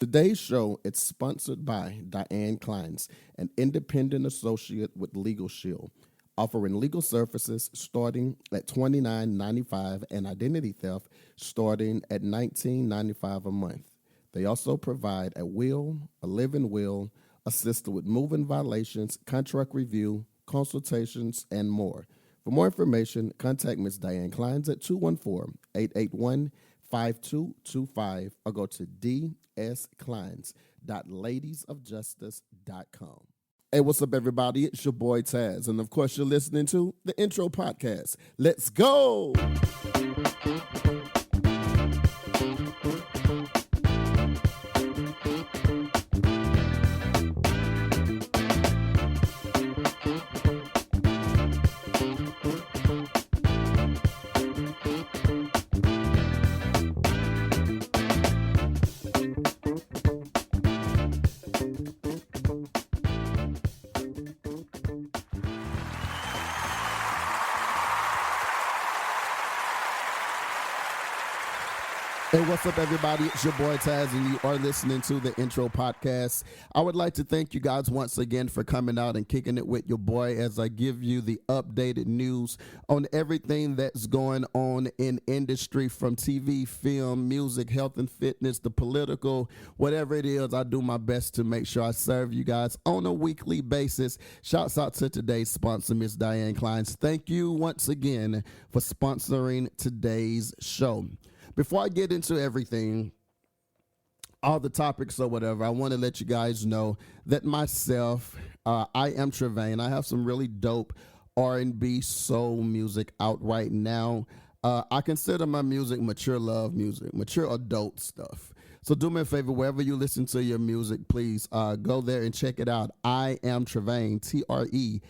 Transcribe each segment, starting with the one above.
Today's show is sponsored by Diane Clines, an independent associate with LegalShield, offering legal services starting at $29.95 and identity theft starting at $19.95 a month. They also provide a will, a living will, assist with moving violations, contract review, consultations, and more. For more information, contact Ms. Diane Clines at 214-881-5225 or go to dsclines.ladiesofjustice.com. Hey, what's up, everybody? It's your boy Tazz, and of course, you're listening to the Intro Podcast. Let's go! Hey, what's up, everybody? It's your boy Tazz, and you are listening to the Intro Podcast. I would like to thank you guys once again for coming out and kicking it with your boy as I give you the updated news on everything that's going on in industry, from TV, film, music, health and fitness, the political, whatever it is. I do my best to make sure I serve you guys on a weekly basis. Shouts out to today's sponsor, Ms. Diane Clines. Thank you once again for sponsoring today's show. Before I get into everything, all the topics or whatever, I want to let you guys know that myself, I am Trevain. I have some really dope R&B soul music out right now. I consider my music mature love music, mature adult stuff. So do me a favor, wherever you listen to your music, please go there and check it out. I am Trevain, TREVAYNE,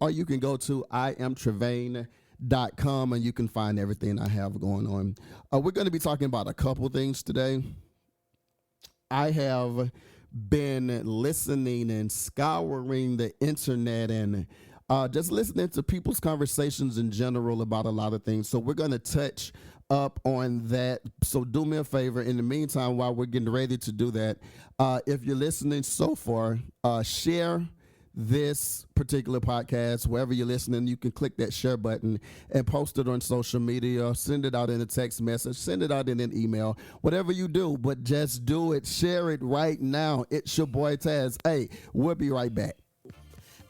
or you can go to IamTrevain.com and you can find everything I have going on. We're going to be talking about a couple things today. I have been listening and scouring the internet and just listening to people's conversations in general about a lot of things. So we're going to touch up on that. So do me a favor. In the meantime, while we're getting ready to do that, if you're listening so far, share this particular podcast wherever you're listening. You can click that share button and post it on social media, send it out in a text message, send it out in an email, whatever you do, but just do it. Share it right now. It's your boy Tazz. Hey, we'll be right back.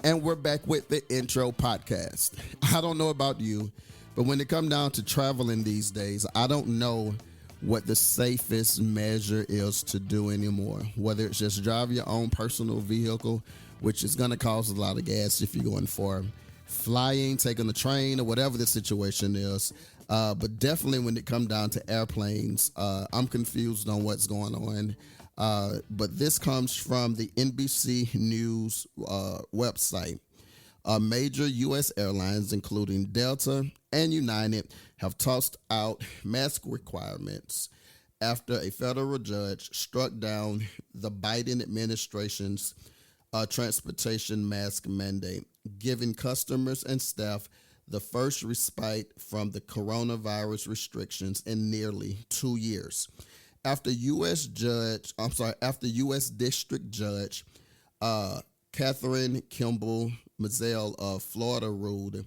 And we're back with the Intro Podcast. I don't know about you, but when it comes down to traveling these days, I don't know what the safest measure is to do anymore. Whether it's just drive your own personal vehicle, which is going to cause a lot of gas if you're going for flying, taking the train, or whatever the situation is. But definitely when it comes down to airplanes, I'm confused on what's going on. But this comes from the NBC News website. Major U.S. airlines, including Delta and United, have tossed out mask requirements after a federal judge struck down the Biden administration's transportation mask mandate, giving customers and staff the first respite from the coronavirus restrictions in nearly 2 years. After U.S. District Judge Catherine Kimball Mazzell of Florida ruled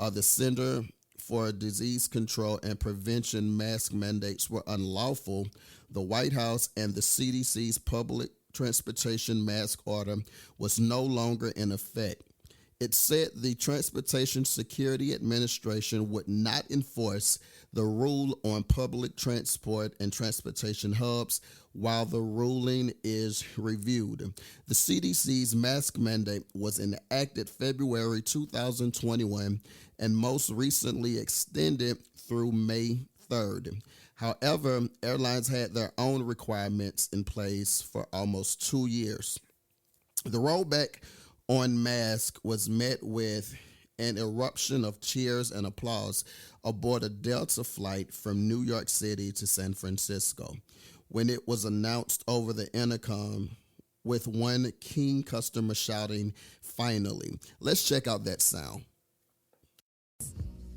the Center for Disease Control and Prevention mask mandates were unlawful, the White House and the CDC's public transportation mask order was no longer in effect. It said the Transportation Security Administration would not enforce the rule on public transport and transportation hubs while the ruling is reviewed. The CDC's mask mandate was enacted February 2021 and most recently extended through May 3rd. However, airlines had their own requirements in place for almost 2 years. The rollback on masks was met with an eruption of cheers and applause aboard a Delta flight from New York City to San Francisco when it was announced over the intercom, with one keen customer shouting, "Finally." Let's check out that sound.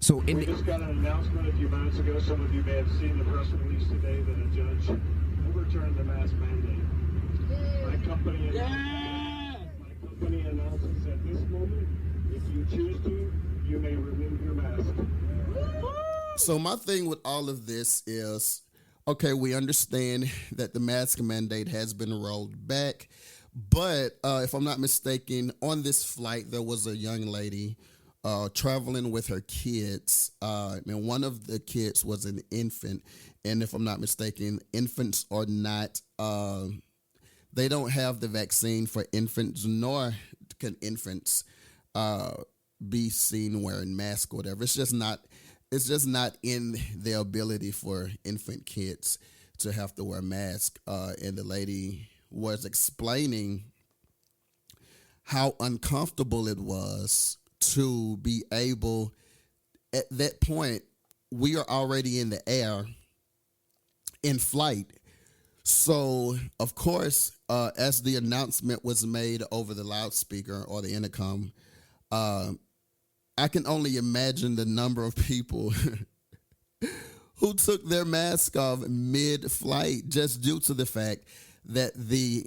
So we just got an announcement a few minutes ago. Some of you may have seen the press release today that a judge mask mandate. My company announces at this moment, if you choose to, you may remove your mask. So my thing with all of this is, okay, we understand that the mask mandate has been rolled back, but if I'm not mistaken, on this flight there was a young lady traveling with her kids, and one of the kids was an infant. And if I'm not mistaken, infants are not. They don't have the vaccine for infants, nor can infants be seen wearing masks or whatever. It's just not. It's just not in their ability for infant kids to have to wear a mask. And the lady was explaining how uncomfortable it was to be able. At that point, we are already in the air, in flight. So, of course, as the announcement was made over the loudspeaker or the intercom, I can only imagine the number of people who took their mask off mid-flight just due to the fact that the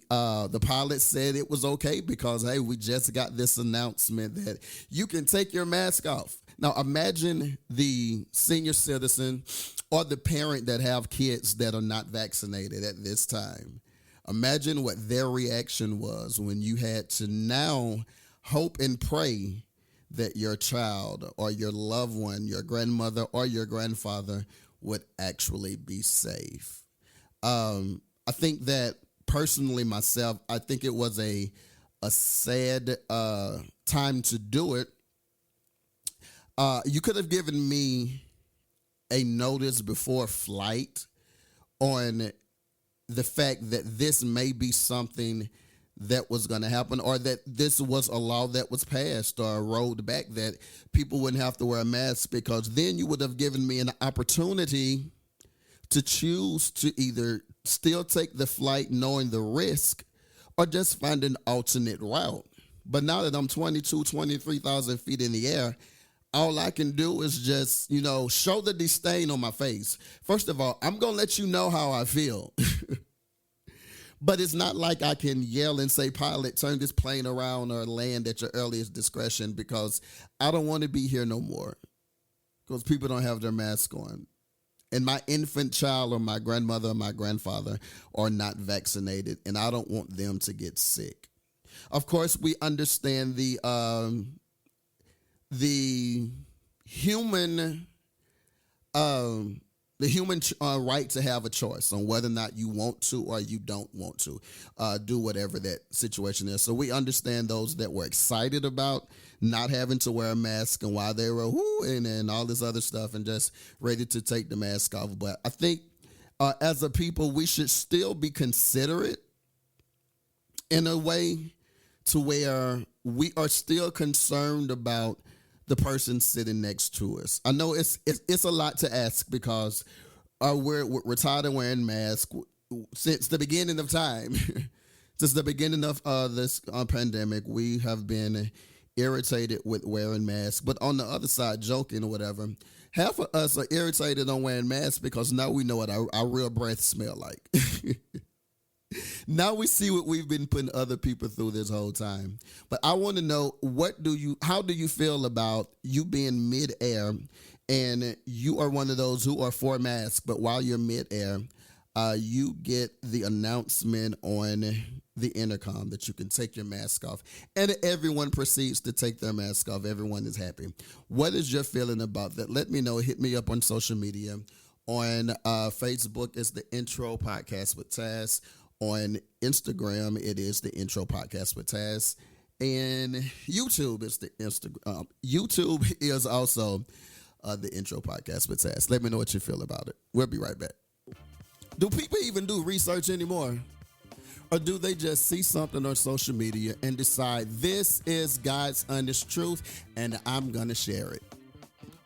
pilot said it was okay because, hey, we just got this announcement that you can take your mask off. Now, imagine the senior citizen or the parent that have kids that are not vaccinated at this time. Imagine what their reaction was when you had to now hope and pray that your child or your loved one, your grandmother or your grandfather would actually be safe. I think that personally myself, I think it was a sad time to do it. You could have given me a notice before flight on the fact that this may be something that was going to happen, or that this was a law that was passed or rolled back, that people wouldn't have to wear a mask, because then you would have given me an opportunity to choose to either still take the flight knowing the risk or just find an alternate route. But now that I'm 23,000 feet in the air, all I can do is just, show the disdain on my face. First of all, I'm going to let you know how I feel. But it's not like I can yell and say, pilot, turn this plane around or land at your earliest discretion, because I don't want to be here no more because people don't have their mask on. And my infant child or my grandmother or my grandfather are not vaccinated, and I don't want them to get sick. Of course, we understand the human right to have a choice on whether or not you want to or you don't want to do whatever that situation is. So we understand those that were excited about not having to wear a mask and why they were whooing and all this other stuff and just ready to take the mask off. But I think as a people, we should still be considerate in a way to where we are still concerned about the person sitting next to us. I know it's a lot to ask, because we're tired of wearing masks since the beginning of time. Since the beginning of this pandemic, we have been irritated with wearing masks. But on the other side, joking or whatever, half of us are irritated on wearing masks because now we know what our real breath smell like. Now we see what we've been putting other people through this whole time. But I want to know, how do you feel about you being mid-air and you are one of those who are for masks, but while you're mid-air, you get the announcement on the intercom that you can take your mask off, and everyone proceeds to take their mask off. Everyone is happy. What is your feeling about that? Let me know. Hit me up on social media. On Facebook, it's the Intro Podcast with Tazz. On Instagram, it is the Intro Podcast with Tazz. And YouTube is YouTube is also the Intro Podcast with Tazz. Let me know what you feel about it. We'll be right back. Do people even do research anymore? Or do they just see something on social media and decide this is God's honest truth and I'm going to share it?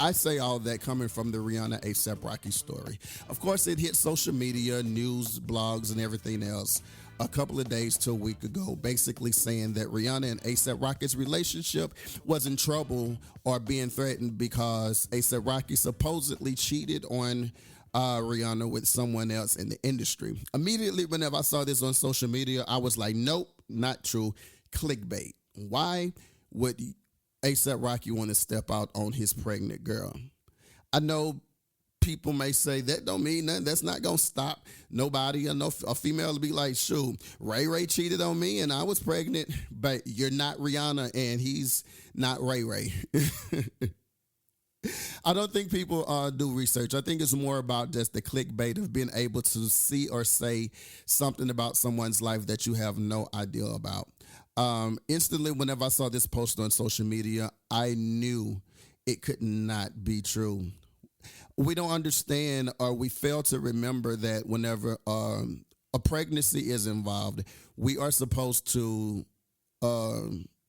I say all that coming from the Rhianna A$AP Rocky story. Of course, it hit social media, news, blogs, and everything else a couple of days to a week ago, basically saying that Rhianna and A$AP Rocky's relationship was in trouble or being threatened because A$AP Rocky supposedly cheated on Rhianna with someone else in the industry. Immediately, whenever I saw this on social media, I was like, nope, not true. Clickbait. Why would ASAP Rocky want to step out on his pregnant girl? I know people may say that don't mean nothing. That's not gonna stop nobody. I know a female will be like, shoot, Ray cheated on me and I was pregnant, but you're not Rhianna and he's not Ray. I don't think people do research. I think it's more about just the clickbait of being able to see or say something about someone's life that you have no idea about. Instantly, whenever I saw this post on social media, I knew it could not be true. We don't understand or we fail to remember that whenever a pregnancy is involved, we are supposed to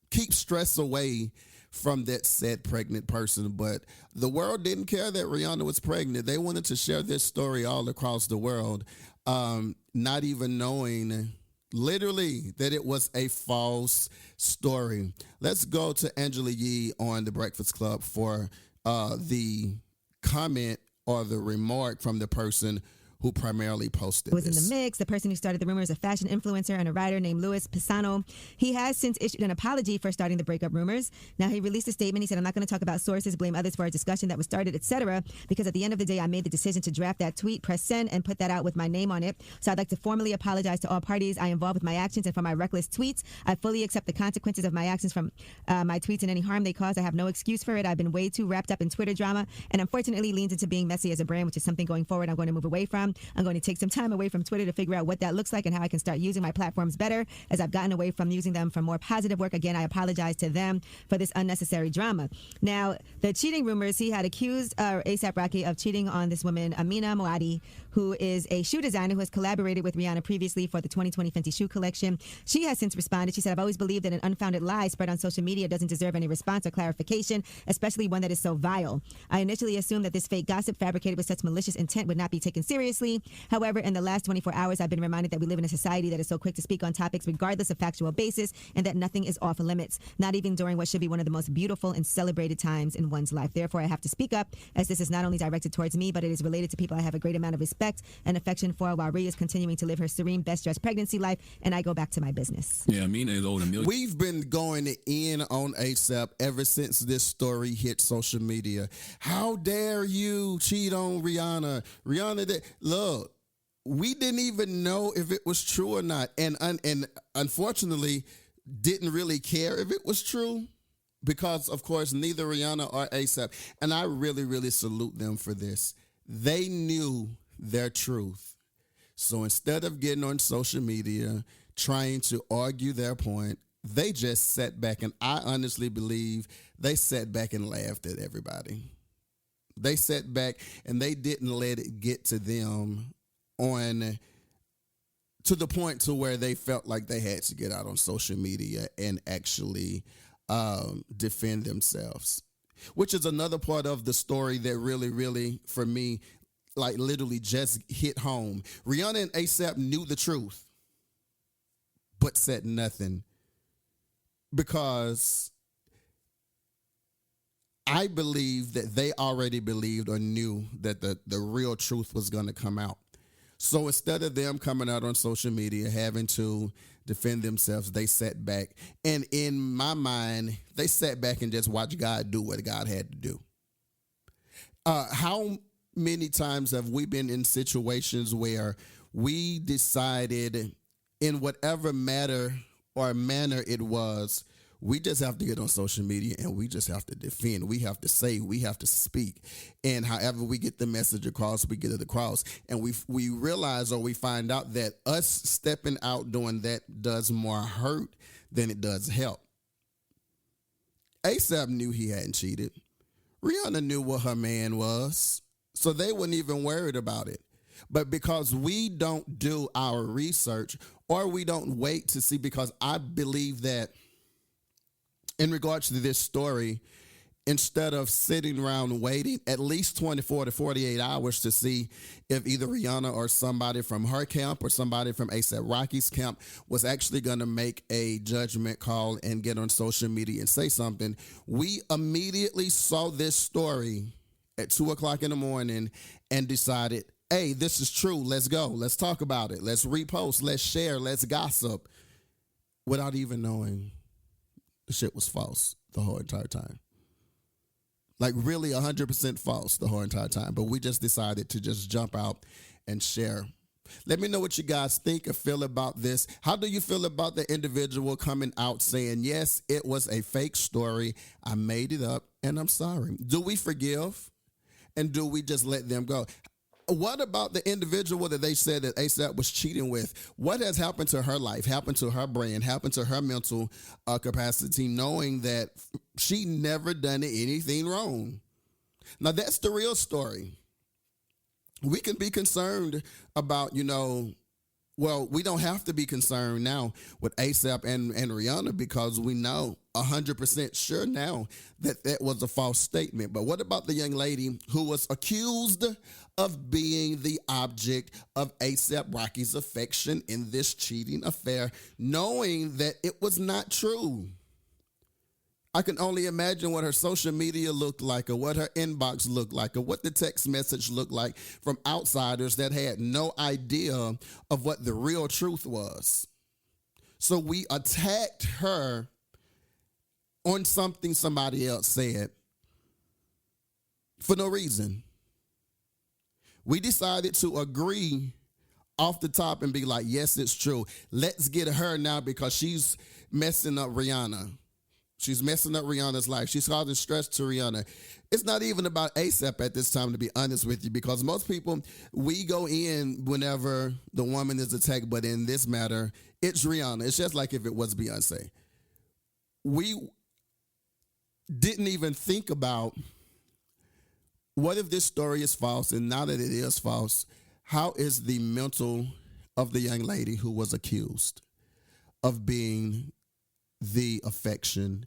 keep stress away from that said pregnant person. But the world didn't care that Rhianna was pregnant. They wanted to share this story all across the world, not even knowing literally that it was a false story. Let's go to Angela Yee on The Breakfast Club for the comment or the remark from the person who primarily posted was this. in the mix. The person who started the rumor is a fashion influencer and a writer named Louis Pisano. He has since issued an apology for starting the breakup rumors. Now, he released a statement. He said, I'm not going to talk about sources, blame others for a discussion that was started, etc., because at the end of the day, I made the decision to draft that tweet, press send, and put that out with my name on it. So I'd like to formally apologize to all parties I involved with my actions and for my reckless tweets. I fully accept the consequences of my actions from my tweets and any harm they caused. I have no excuse for it. I've been way too wrapped up in Twitter drama and unfortunately leans into being messy as a brand, which is something going forward I'm going to move away from. I'm going to take some time away from Twitter to figure out what that looks like and how I can start using my platforms better, as I've gotten away from using them for more positive work. Again, I apologize to them for this unnecessary drama. Now, the cheating rumors, he had accused ASAP Rocky of cheating on this woman, Amina Moadi, who is a shoe designer who has collaborated with Rhianna previously for the 2020 Fenty shoe collection. She has since responded. She said, I've always believed that an unfounded lie spread on social media doesn't deserve any response or clarification, especially one that is so vile. I initially assumed that this fake gossip fabricated with such malicious intent would not be taken seriously. However, in the last 24 hours, I've been reminded that we live in a society that is so quick to speak on topics regardless of factual basis, and that nothing is off limits, not even during what should be one of the most beautiful and celebrated times in one's life. Therefore, I have to speak up, as this is not only directed towards me, but it is related to people I have a great amount of respect and affection for, while Rhea is continuing to live her serene, best-dressed pregnancy life, and I go back to my business. Yeah, Amina is owed $1 million. We've been going in on ASAP ever since this story hit social media. How dare you cheat on Rhianna? Look, we didn't even know if it was true or not, and unfortunately didn't really care if it was true, because of course neither Rhianna or ASAP, and I really salute them for this. They knew their truth. So instead of getting on social media trying to argue their point, they just sat back, and I honestly believe they sat back and laughed at everybody. They sat back and they didn't let it get to them to the point to where they felt like they had to get out on social media and actually defend themselves, which is another part of the story that really, for me, like literally just hit home. Rhianna and ASAP knew the truth, but said nothing, because I believe that they already believed or knew that the real truth was going to come out. So instead of them coming out on social media having to defend themselves, they sat back. And in my mind, they sat back and just watched God do what God had to do. How many times have we been in situations where we decided, in whatever matter or manner it was, we just have to get on social media and we just have to defend. We have to say, we have to speak. And however we get the message across, we get it across. And we realize, or we find out, that us stepping out doing that does more hurt than it does help. ASAP knew he hadn't cheated. Rhianna knew what her man was, so they weren't even worried about it. But because we don't do our research, or we don't wait to see, because I believe that in regards to this story, instead of sitting around waiting at least 24 to 48 hours to see if either Rhianna or somebody from her camp or somebody from ASAP Rocky's camp was actually going to make a judgment call and get on social media and say something, we immediately saw this story at 2:00 in the morning and decided, hey, this is true. Let's go. Let's talk about it. Let's repost. Let's share. Let's gossip, without even knowing the shit was false the whole entire time. Like really 100% false the whole entire time. But we just decided to just jump out and share. Let me know what you guys think or feel about this. How do you feel about the individual coming out saying, yes, it was a fake story. I made it up and I'm sorry. Do we forgive? And do we just let them go? What about the individual that they said that ASAP was cheating with? What has happened to her life, happened to her brain, happened to her mental capacity, knowing that she never done anything wrong? Now, that's the real story. We can be concerned about, well, we don't have to be concerned now with ASAP and Rhianna because we know 100% sure now that that was a false statement. But what about the young lady who was accused of being the object of ASAP Rocky's affection in this cheating affair, knowing that it was not true? I can only imagine what her social media looked like or what her inbox looked like or what the text message looked like from outsiders that had no idea of what the real truth was. So we attacked her on something somebody else said for no reason. We decided to agree off the top and be like, yes, it's true. Let's get her now because she's messing up Rhianna. She's messing up Rihanna's life. She's causing stress to Rhianna. It's not even about ASAP at this time, to be honest with you, because most people, we go in whenever the woman is attacked, but in this matter, it's Rhianna. It's just like if it was Beyonce. We didn't even think about what if this story is false, and now that it is false, how is the mental of the young lady who was accused of being the affection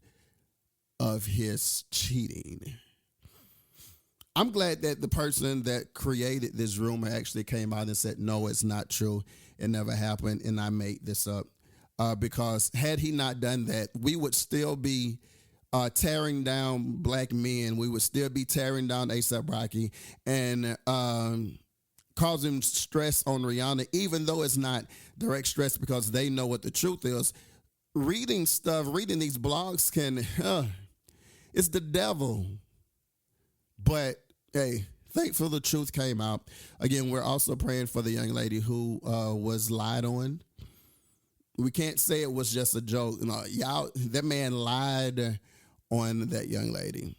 of his cheating? I'm glad that the person that created this rumor actually came out and said, no, it's not true. It never happened, and I made this up. Because had he not done that, we would still be tearing down black men. We would still be tearing down A$AP Rocky and causing stress on Rhianna, even though it's not direct stress because they know what the truth is. Reading these blogs it's the devil. But hey, thankful the truth came out. Again, we're also praying for the young lady who was lied on. We can't say it was just a joke. That man lied on that young lady.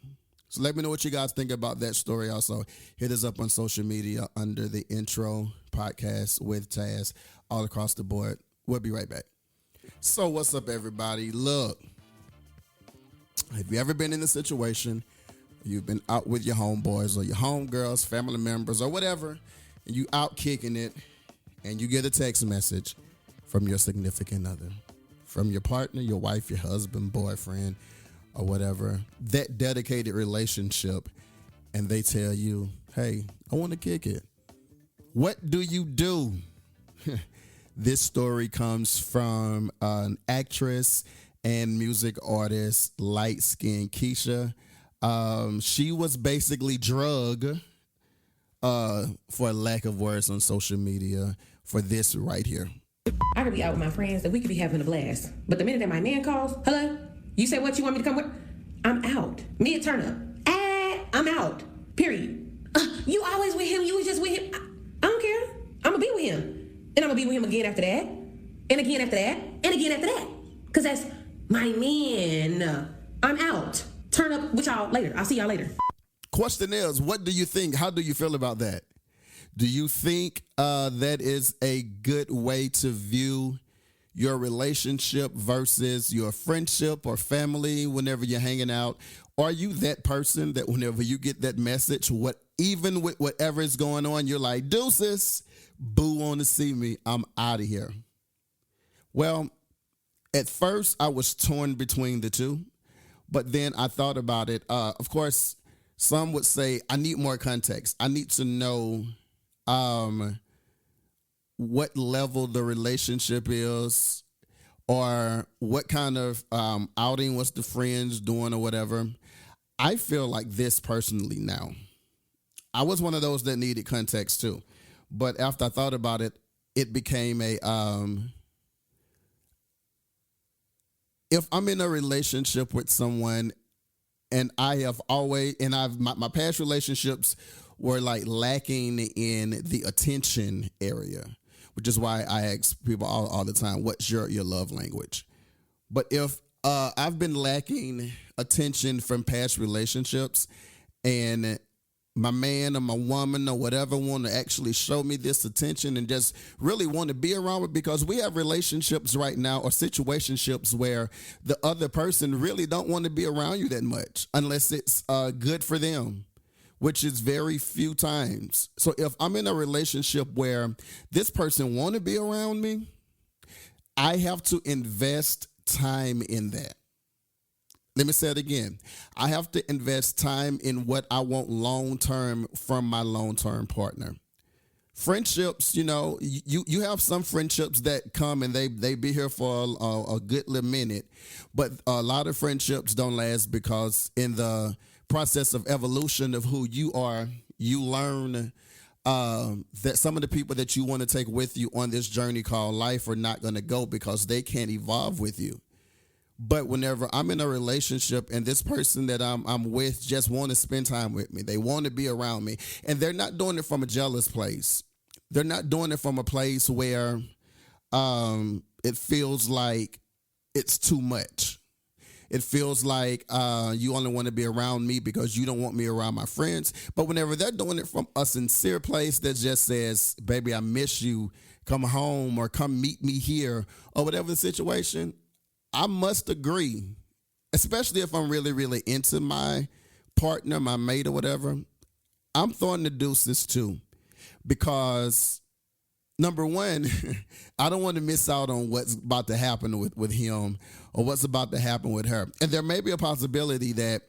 So let me know what you guys think about that story. Also, hit us up on social media under the Intro Podcast with Tazz all across the board. We'll be right back. So what's up, everybody? Look, have you ever been in a situation, you've been out with your homeboys or your homegirls, family members or whatever, and you out kicking it, and you get a text message from your significant other, from your partner, your wife, your husband, boyfriend, or whatever, that dedicated relationship, and they tell you, hey, I want to kick it. What do you do? This story comes from an actress and music artist, Skin Keisha. She was basically drugged, for lack of words on social media, for this right here. I could be out with my friends and we could be having a blast. But the minute that my man calls, hello, you say what you want me to come with? I'm out. Me a turn up. I'm out. Period. You always with him. You was just with him. I don't care. I'm going to be with him. And I'm going to be with him again after that. And again after that. And again after that. Because that's my man. I'm out. Turn up with y'all later. I'll see y'all later. Question is, what do you think? How do you feel about that? Do you think that is a good way to view your relationship versus your friendship or family whenever you're hanging out? Are you that person that whenever you get that message, even with whatever is going on, you're like, deuces, boo on to see me, I'm out of here? Well, at first I was torn between the two, but then I thought about it. Of course, some would say I need more context. I need to know what level the relationship is, or what kind of outing was the friends doing or whatever. I feel like this personally now. I was one of those that needed context too. But after I thought about it, it became a if I'm in a relationship with someone and I have always and I've my past relationships were like lacking in the attention area, which is why I ask people all the time, what's your love language? But if I've been lacking attention from past relationships and my man or my woman or whatever want to actually show me this attention and just really want to be around it, because we have relationships right now or situationships where the other person really don't want to be around you that much unless it's good for them, which is very few times. So if I'm in a relationship where this person want to be around me, I have to invest time in that. Let me say it again. I have to invest time in what I want long-term from my long-term partner. Friendships, you have some friendships that come and they be here for a good little minute, but a lot of friendships don't last because in the process of evolution of who you are, you learn that some of the people that you want to take with you on this journey called life are not going to go because they can't evolve with you. But whenever I'm in a relationship and this person that I'm with just want to spend time with me, they want to be around me, and they're not doing it from a jealous place. They're not doing it from a place where it feels like it's too much. It feels like you only want to be around me because you don't want me around my friends. But whenever they're doing it from a sincere place that just says, baby, I miss you, come home or come meet me here or whatever the situation, I must agree, especially if I'm really, really into my partner, my mate or whatever, I'm throwing the deuces too. Because number one, I don't want to miss out on what's about to happen with him or what's about to happen with her. And there may be a possibility that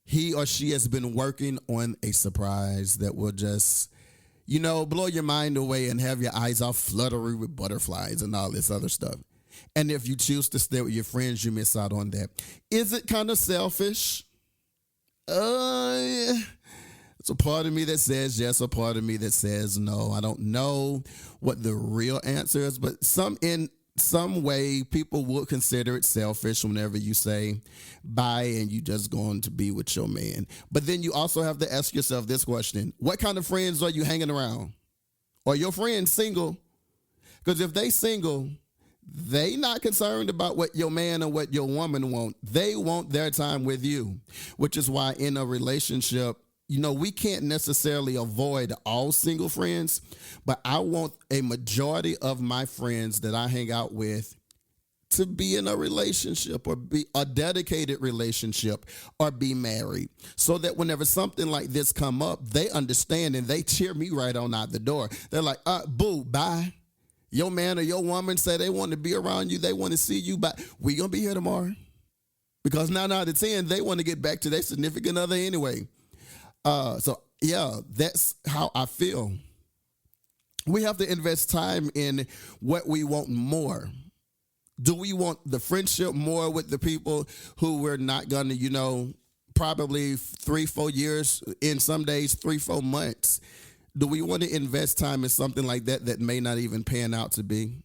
he or she has been working on a surprise that will just, blow your mind away and have your eyes all fluttery with butterflies and all this other stuff. And if you choose to stay with your friends, you miss out on that. Is it kind of selfish? It's a part of me that says yes, a part of me that says no. I don't know what the real answer is, but in some way, people would consider it selfish whenever you say bye and you just going to be with your man. But then you also have to ask yourself this question. What kind of friends are you hanging around? Are your friends single? Because if they single, they not concerned about what your man or what your woman want. They want their time with you, which is why in a relationship, we can't necessarily avoid all single friends, but I want a majority of my friends that I hang out with to be in a relationship or be a dedicated relationship or be married, so that whenever something like this come up, they understand and they cheer me right on out the door. They're like, boo, bye. Your man or your woman say they want to be around you, they want to see you, but we going to be here tomorrow. Because 9 out of 10, they want to get back to their significant other anyway. So, yeah, that's how I feel. We have to invest time in what we want more. Do we want the friendship more with the people who we're not going to, probably 3-4 years, in some days 3-4 months? Do we want to invest time in something like that may not even pan out to be?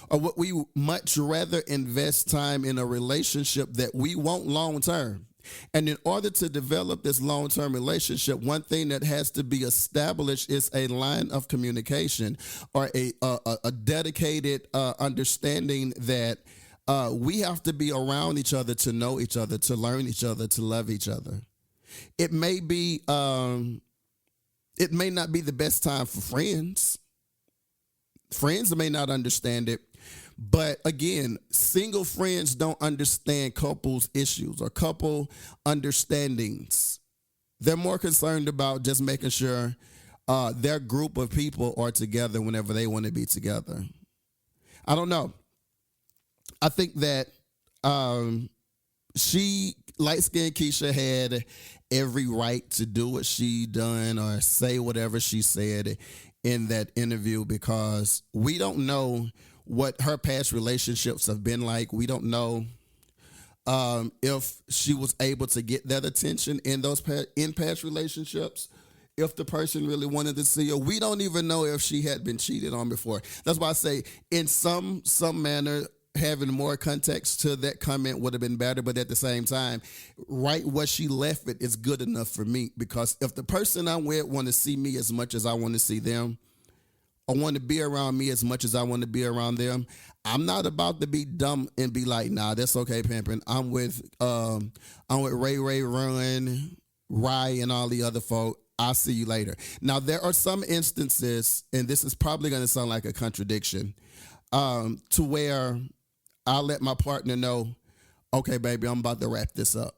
Or would we much rather invest time in a relationship that we want long term? And in order to develop this long-term relationship, one thing that has to be established is a line of communication or a dedicated understanding that we have to be around each other to know each other, to learn each other, to love each other. It may not be the best time for friends. Friends may not understand it. But again, single friends don't understand couples' issues or couple understandings. They're more concerned about just making sure their group of people are together whenever they want to be together. I don't know. I think that light-skinned Keisha had every right to do what she done or say whatever she said in that interview, because we don't know what her past relationships have been like. We don't know if she was able to get that attention in those past relationships, if the person really wanted to see her. We don't even know if she had been cheated on before. That's why I say in some manner, having more context to that comment would have been better. But at the same time, right where she left it is good enough for me, because if the person I'm with want to see me as much as I want to see them, or want to be around me as much as I want to be around them, I'm not about to be dumb and be like, nah, that's okay, pimping. I'm with Ray, Run, Rye, and all the other folk. I'll see you later. Now, there are some instances, and this is probably going to sound like a contradiction, to where I'll let my partner know, okay, baby, I'm about to wrap this up.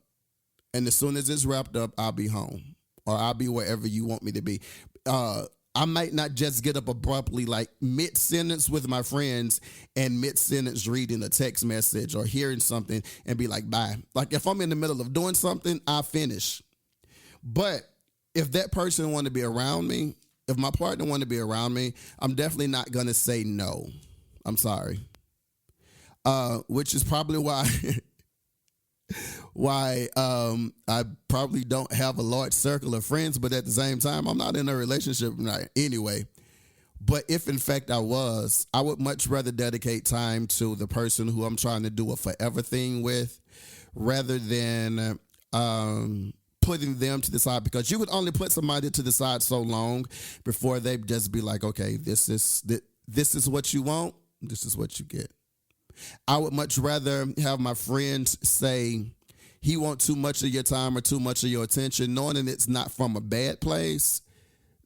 And as soon as it's wrapped up, I'll be home, or I'll be wherever you want me to be. I might not just get up abruptly, like mid-sentence with my friends and mid-sentence reading a text message or hearing something and be like, bye. Like if I'm in the middle of doing something, I finish. But if that person want to be around me, if my partner want to be around me, I'm definitely not going to say no. I'm sorry. Which is probably why I probably don't have a large circle of friends, but at the same time, I'm not in a relationship right anyway. But if in fact I was, I would much rather dedicate time to the person who I'm trying to do a forever thing with, rather than putting them to the side, because you would only put somebody to the side so long before they just be like, okay, this is what you want, this is what you get. I would much rather have my friends say he wants too much of your time or too much of your attention, knowing that it's not from a bad place,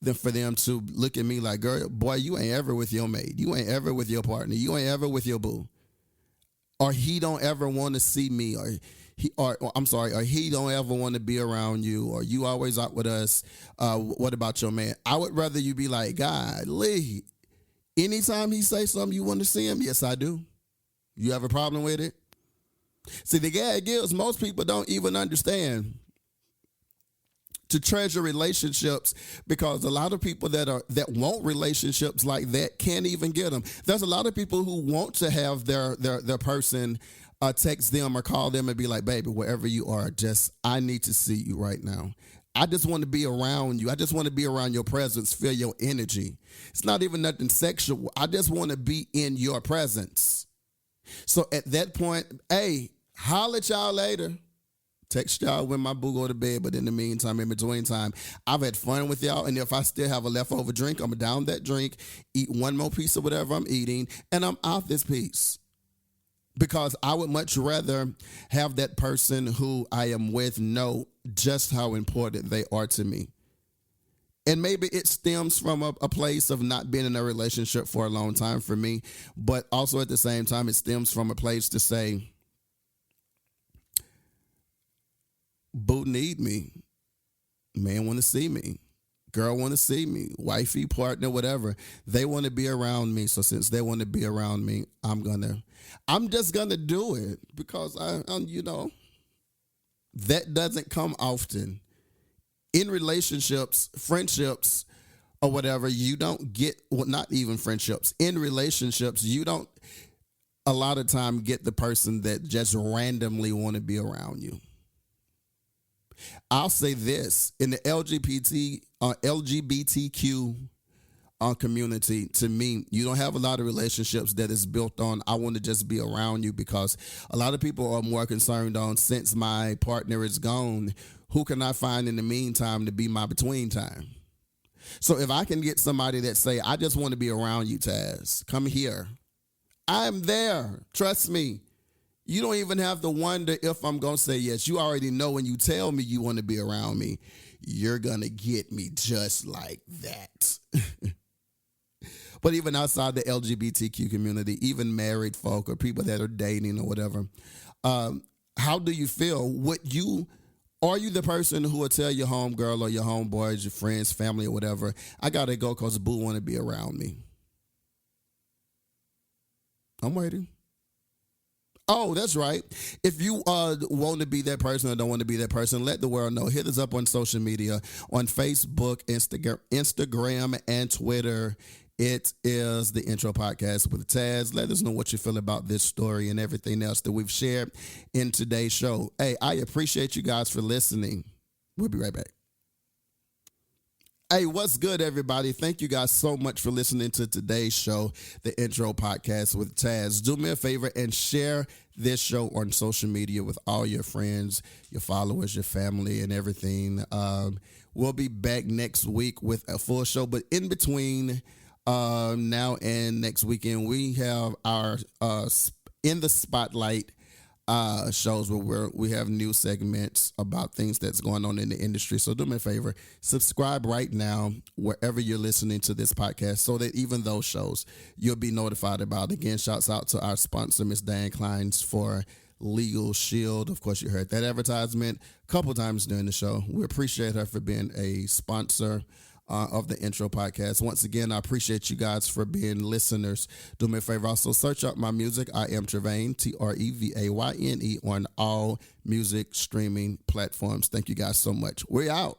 than for them to look at me like, girl, boy, you ain't ever with your mate. You ain't ever with your partner. You ain't ever with your boo. Or he don't ever want to see me, or he don't ever want to be around you, or you always out with us. What about your man? I would rather you be like, God, Lee, anytime he say something you want to see him, yes, I do. You have a problem with it? See, the gag is most people don't even understand to treasure relationships, because a lot of people that want relationships like that can't even get them. There's a lot of people who want to have their person text them or call them and be like, baby, wherever you are, I need to see you right now. I just want to be around you. I just want to be around your presence, feel your energy. It's not even nothing sexual. I just want to be in your presence. So at that point, hey, holler at y'all later. Text y'all when my boo go to bed, but in the meantime, in between time, I've had fun with y'all, and if I still have a leftover drink, I'm down that drink, eat one more piece of whatever I'm eating, and I'm out this piece. Because I would much rather have that person who I am with know just how important they are to me. And maybe it stems from a place of not being in a relationship for a long time for me, but also at the same time, it stems from a place to say, boo need me, man want to see me, girl want to see me, wifey, partner, whatever. They want to be around me. So since they want to be around me, I'm just gonna do it, because that doesn't come often. In relationships, friendships, or whatever, you don't get, well, not even friendships. In relationships, you don't a lot of time get the person that just randomly want to be around you. I'll say this, in the LGBTQ community, to me, you don't have a lot of relationships that is built on, I want to just be around you, because a lot of people are more concerned on, since my partner is gone, who can I find in the meantime to be my between time? So if I can get somebody that say, I just want to be around you, Tazz, come here. I'm there. Trust me. You don't even have to wonder if I'm going to say yes. You already know when you tell me you want to be around me, you're going to get me just like that. But even outside the LGBTQ community, even married folk or people that are dating or whatever, how do you feel? Are you the person who will tell your homegirl or your homeboys, your friends, family, or whatever, I got to go because boo want to be around me? I'm waiting. Oh, that's right. If you want to be that person or don't want to be that person, let the world know. Hit us up on social media, on Facebook, Instagram, and Twitter. It is the Intro Podcast with Tazz. Let us know what you feel about this story and everything else that we've shared in today's show. Hey, I appreciate you guys for listening. We'll be right back. Hey, what's good, everybody? Thank you guys so much for listening to today's show, the Intro Podcast with Tazz. Do me a favor and share this show on social media with all your friends, your followers, your family, and everything. We'll be back next week with a full show, but in between now and next weekend, we have our In the Spotlight shows where we have new segments about things that's going on in the industry. So do me a favor, subscribe right now wherever you're listening to this podcast so that even those shows you'll be notified about. Again, shouts out to our sponsor, Miss Diane Clines, for LegalShield. Of course, you heard that advertisement a couple times during the show. We appreciate her for being a sponsor of the Intro Podcast. Once again, I appreciate you guys for being listeners. Do me a favor, also search up my music. I am Trevayne, Trevayne, on all music streaming platforms. Thank you guys so much. We're out.